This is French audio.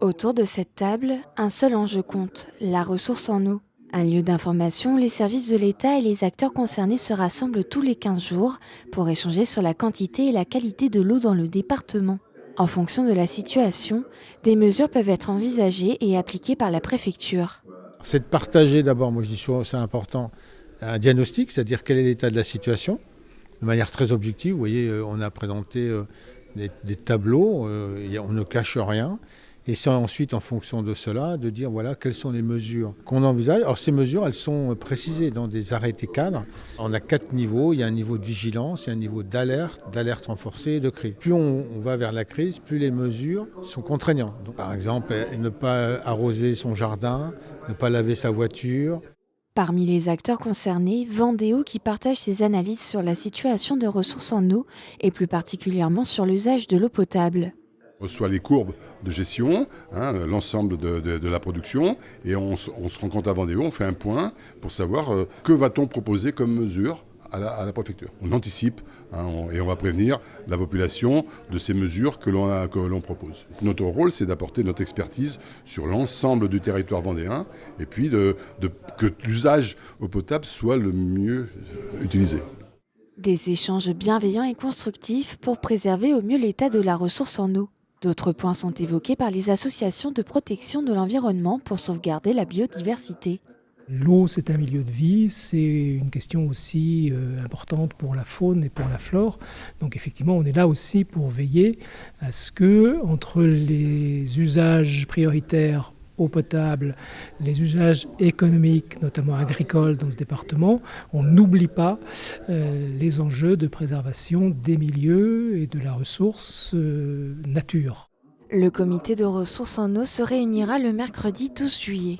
Autour de cette table, un seul enjeu compte, la ressource en eau. Un lieu d'information où les services de l'État et les acteurs concernés se rassemblent tous les 15 jours pour échanger sur la quantité et la qualité de l'eau dans le département. En fonction de la situation, des mesures peuvent être envisagées et appliquées par la préfecture. C'est de partager d'abord, moi je dis souvent, c'est important, un diagnostic, c'est-à-dire quel est l'état de la situation, de manière très objective. Vous voyez, on a présenté des tableaux, on ne cache rien. Et c'est ensuite, en fonction de cela, de dire voilà quelles sont les mesures qu'on envisage. Alors ces mesures, elles sont précisées dans des arrêtés cadres. On a 4 niveaux. Il y a un niveau de vigilance, il y a un niveau d'alerte renforcée et de crise. Plus on va vers la crise, plus les mesures sont contraignantes. Donc, par exemple, ne pas arroser son jardin, ne pas laver sa voiture. Parmi les acteurs concernés, Vendéo qui partage ses analyses sur la situation de ressources en eau et plus particulièrement sur l'usage de l'eau potable. On reçoit les courbes de gestion, l'ensemble de la production, et on se rend compte à Vendéo, on fait un point pour savoir que va-t-on proposer comme mesure à la préfecture. On anticipe et on va prévenir la population de ces mesures que l'on propose. Notre rôle, c'est d'apporter notre expertise sur l'ensemble du territoire vendéen et puis que l'usage eau potable soit le mieux utilisé. Des échanges bienveillants et constructifs pour préserver au mieux l'état de la ressource en eau. D'autres points sont évoqués par les associations de protection de l'environnement pour sauvegarder la biodiversité. L'eau, c'est un milieu de vie, c'est une question aussi importante pour la faune et pour la flore. Donc effectivement, on est là aussi pour veiller à ce que, entre les usages prioritaires eau potable, les usages économiques, notamment agricoles dans ce département, on n'oublie pas les enjeux de préservation des milieux et de la ressource nature. Le comité de ressources en eau se réunira le mercredi 12 juillet.